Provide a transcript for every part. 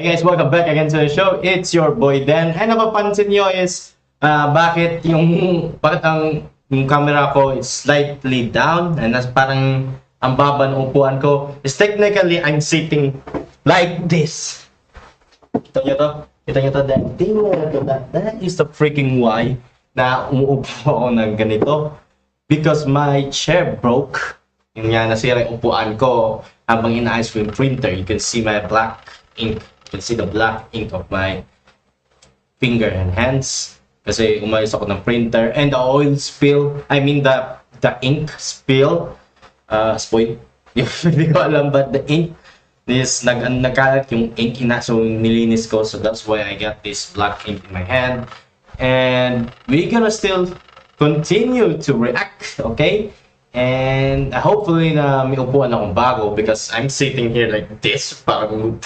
Hey guys, welcome back again to the show. It's your boy Dan. And napapansin nyo is bakit yung camera ko is slightly down and parang ang baba ng upuan ko is technically I'm sitting like this. Kita nyo to? Kita nyo to? That is the freaking why na umuupo ako ng ganito. Because my chair broke. Yung nga nasira yung upuan ko habang inaayos ko yung printer. You can see my black ink. You can see the black ink of my finger and hands. Kasi umayos ako ng printer. And the oil spill, I mean the ink spill. Spoiled. Hindi ko alam, but the ink is nagkalat yung ink na. So nilinis ko. So that's why I got this black ink in my hand. And we're gonna still continue to react, okay? And hopefully na may upuan akong bago because I'm sitting here like this. Parang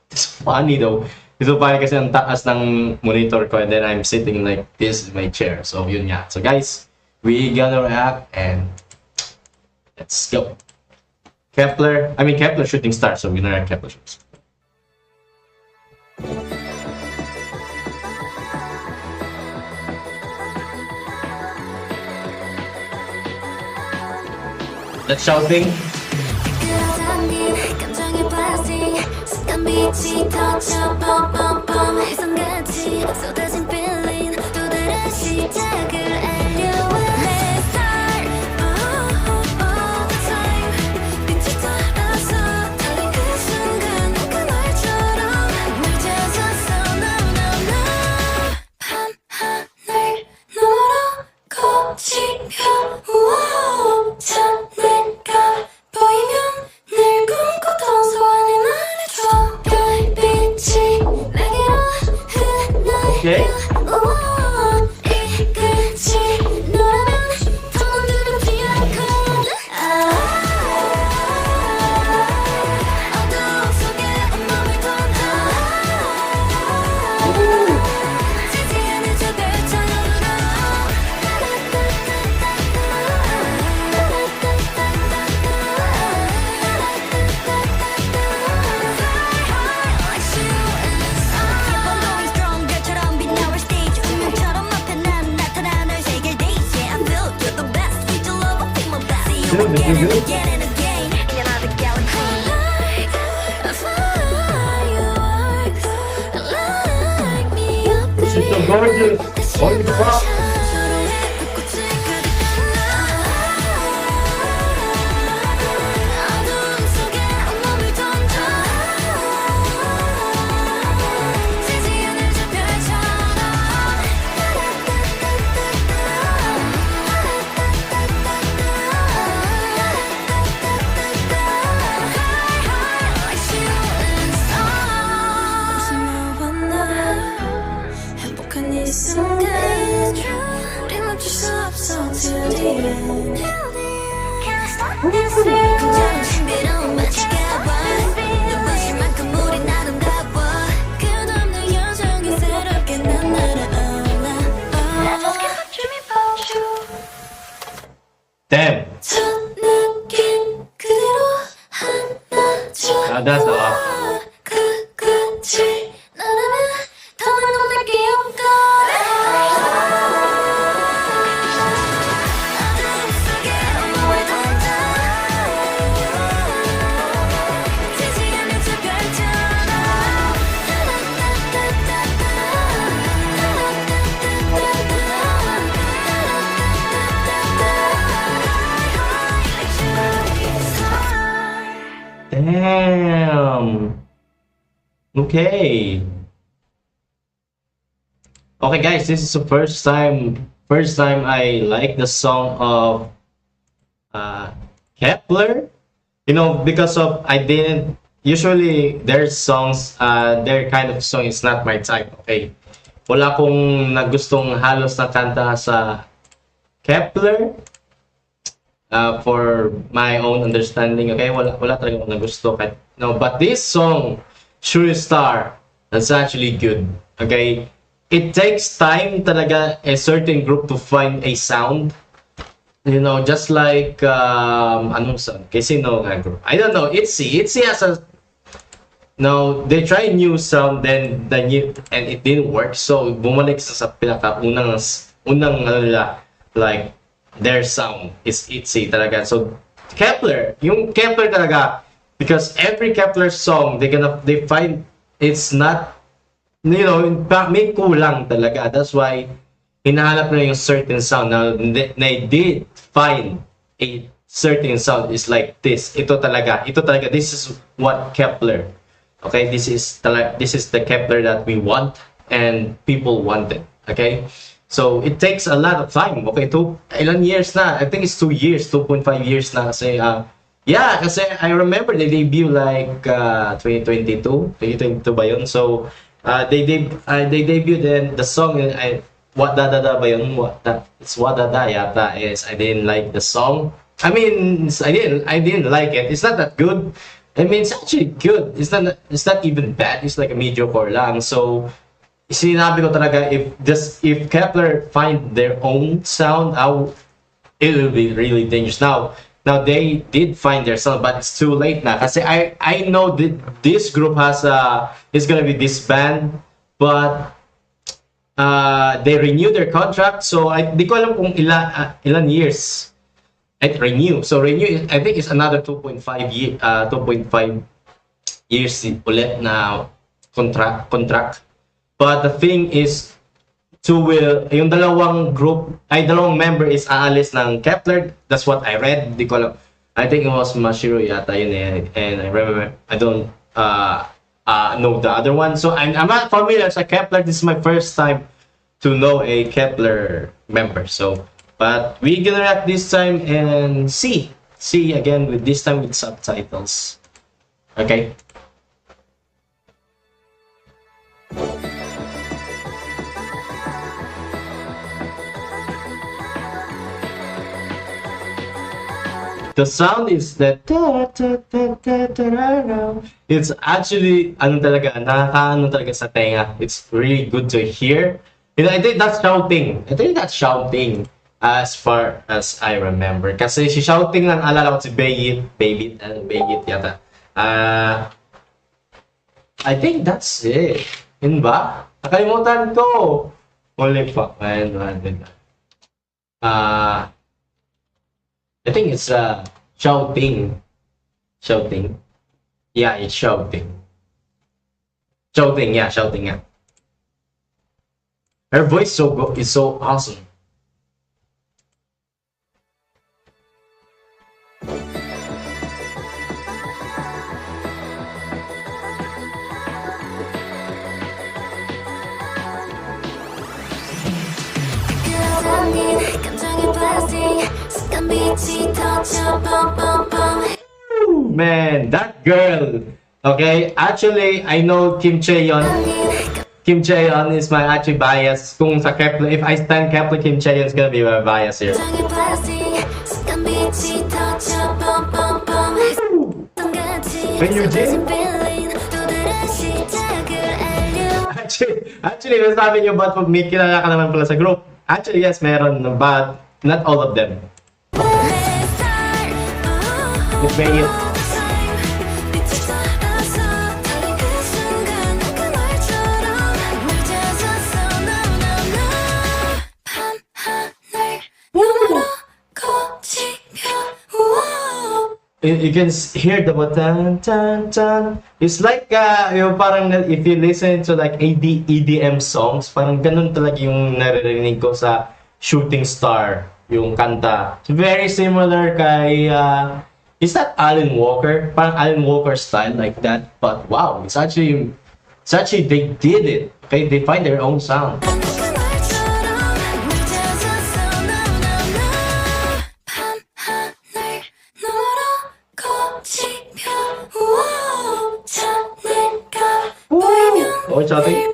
it's funny though. Ito parang kasi ang taas ng monitor ko and then I'm sitting like this in my chair. So yun nga. So guys, we gonna react and let's go. Kepler Shooting Star. So we're gonna react Kepler Shooting Star. Let's shouting. Okay. She's so gorgeous. Holy crap. Damn. That's awesome. Damn. Okay. Okay, guys, this is the first time I like the song of Kepler. You know, because of I didn't usually their songs, their kind of song is not my type. Okay, wala akong nagustong halos na kanta sa Kepler. For my own understanding, okay, wala talaga akong nagusto. No, but this song, Shooting Star, that's actually good. Okay, it takes time talaga a certain group to find a sound. You know, just like anong sound? Kasi no group. I don't know. ITZY has a Now, they try new sound, then the new, and it didn't work. So, bumalik sa pinaka-unang, ano nila, like, their sound is Itzy talaga. So, Kepler, yung Kepler talaga, because every Kepler song, they find it's not, may kulang talaga. That's why, hinahanap na yung certain sound. Now, they did find a certain sound is like this. Ito talaga. This is what Kepler. Okay, this is the Kepler that we want and people want it. Okay, so it takes a lot of time. Okay, ilan years na? I think it's 2 years, 2.5 years na kasi kasi I remember they debut like 2022 ba yun? So they debuted and the song what da da da ba yun? It's what da da yata is. I didn't like the song. I mean, I didn't like it. It's not that good. I mean, it's actually good. It's not even bad. It's like a mediocre lang. So, sinabi ko talaga, if Kepler find their own sound, it will be really dangerous. Now they did find their sound, but it's too late na. Kasi I know that this group is gonna be disbanded, but they renew their contract. So, di ko alam kung ilan years. Renew. So renew, I think it's another 2.5 years ulit na contract. But the thing is, yung dalawang member is aalis ng Kepler. That's what I read. Di ko alam. I think it was Mashiro yata yun and I remember, I don't know the other one. So I'm not familiar sa Kepler. This is my first time to know a Kepler member. So, but we're gonna react this time and see again this time with subtitles. Okay. The sound is that it's actually nakakaano talaga sa tenga. It's really good to hear. I think that's shouting. As far as I remember. Kasi si shouting lang alala ko si Beigit yata. I think that's it. Yun ba? Nakalimutan ko. Holy fuck, man. I think it's shouting. Shouting. Yeah, it's shouting. Shouting, yeah. Her voice is so awesome. Man, that girl. Okay, actually, I know Kim Chaeyeon. Kim Chaeyeon is my actually bias. Kung sa Kepler, if I stand Kepler, Kim Chaeyeon is gonna be my bias here. When you did? Actually, nasabi niyo ba't may kilala ka naman pala sa group? Actually, yes, meron, but not all of them. It's very you can hear the tan tan tan. It's like yung parang if you listen to like EDM songs, parang ganun talaga yung naririnig ko sa Shooting Star, yung kanta. It's very similar kay is that Alan Walker? Parang Alan Walker style like that. But wow, it's actually they did it. Okay, they find their own sound. Oh, something.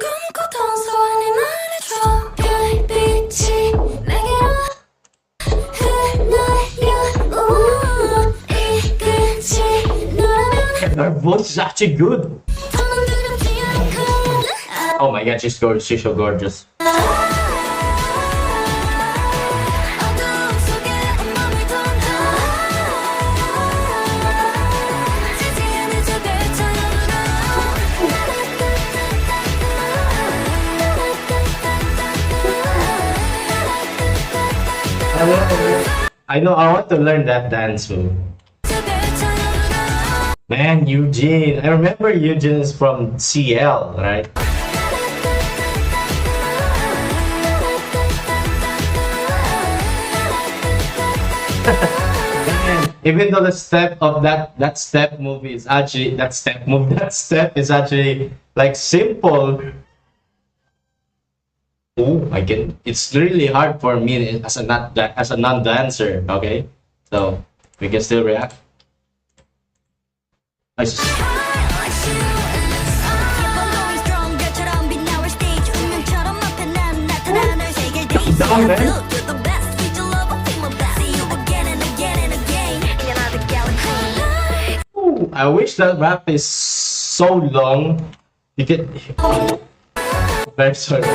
Her voice is actually good. Oh my god, she's gorgeous. She's so gorgeous. I know I want to learn that dance move. Man, Eugene. I remember Eugene is from CL, right? Man, even though the step of that step move is actually that step is actually like simple. Oh, I can. It's really hard for me as a not as a non-dancer. Okay, so we can still react. I s- Down, man. Ooh, I wish that rap is so long. You can. Very sorry.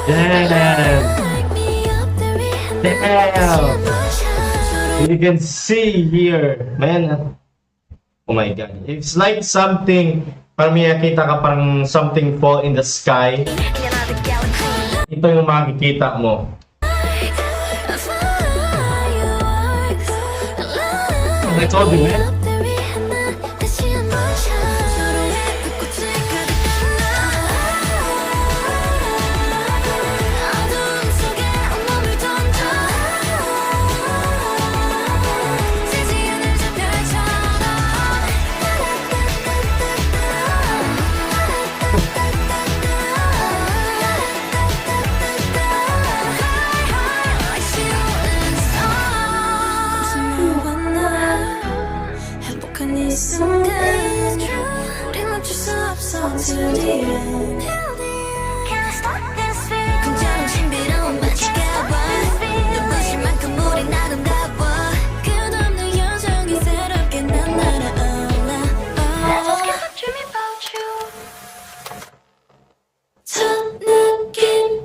Damn. Damn. You can see here, man. Oh my god. It's like something, parang may nakita ka parang something fall in the sky. Ito yung makikita mo. I told you, man.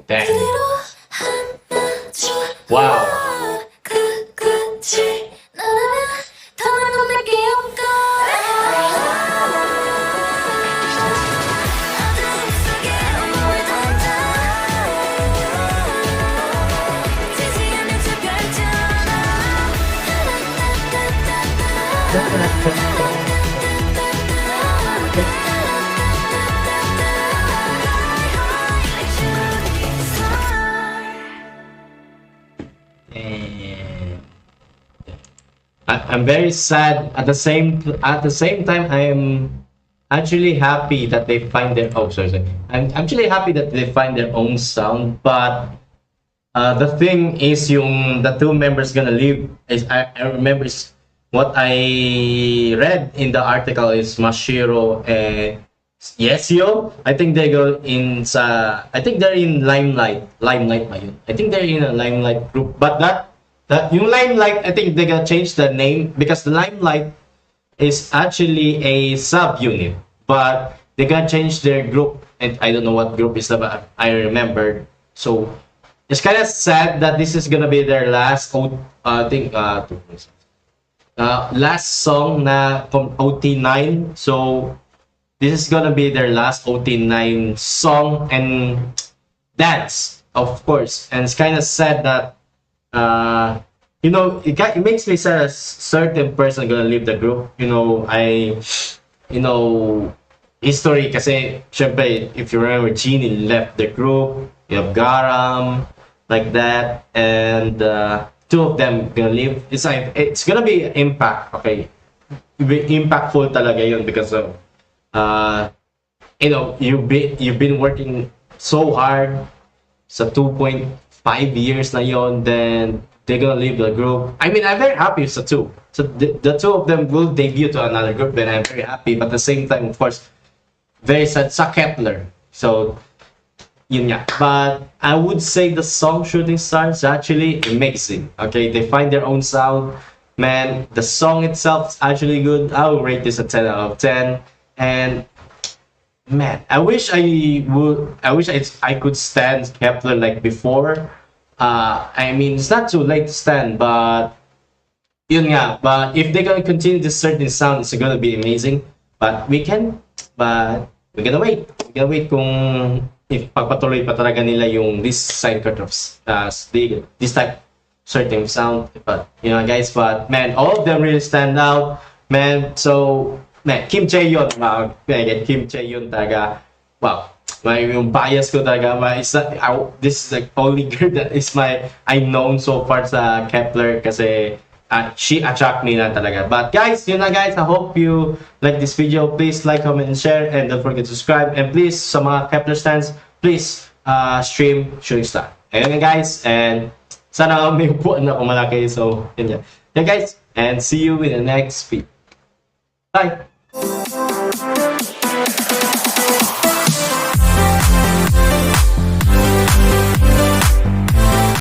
Damn. Wow. And I'm very sad at the same time I'm actually happy that they find their sorry. I'm actually happy that they find their own sound, but the thing is yung the two members gonna leave is I remember is what I read in the article is Mashiro and Yesio. I think they go in I think they're in Limelight ba yun? I think they're in a Limelight group, but that yung Limelight, I think they gotta change the name because the Limelight is actually a subunit, but they gotta change their group, and I don't know what group is that, but I remember. So it's kind of sad that this is gonna be their last last song na from OT9. So this is gonna be their last OT9 song and dance, of course. And it's kind of sad that you know, it makes me sad a certain person gonna leave the group. You know, history kasi syempre, if you remember, Genie left the group. You have Garam, like that, and two of them gonna leave. It's gonna be impact. Okay, be impactful talaga yun because of you know, you've been working so hard sa 2.5 years na yon, then they're gonna leave the group. I mean, I'm very happy sa two. So the two of them will debut to another group, then I'm very happy. But at the same time, of course, very sad sa Kepler. So yun nga. But I would say the song Shooting Stars is actually amazing. Okay, they find their own sound. Man, the song itself is actually good. I will rate this a 10 out of 10. And man, I wish I could stand Kepler like before. I mean, it's not too late to stand, but yun nga, but if they're gonna continue this certain sound, it's gonna be amazing. But we're gonna wait. We're gonna wait kung if pagpatuloy pa talaga nila yung this side cut of this type certain sound. But you know guys, but man, all of them really stand out, man. So man, Kim Chaeyeon, Kim Chaeyeon talaga, wow. May yung bias ko talaga, this is the only girl that is I known so far sa Kepler kasi she attract me na talaga. But guys, yun na guys, I hope you like this video. Please like, comment, and share, and don't forget to subscribe. And please, sa mga Kepler stands, please stream Shooting Star. Ayun nga guys, and sana may upuan na ako malaki. So, yun yan. Yeah guys, and see you in the next video. Bye!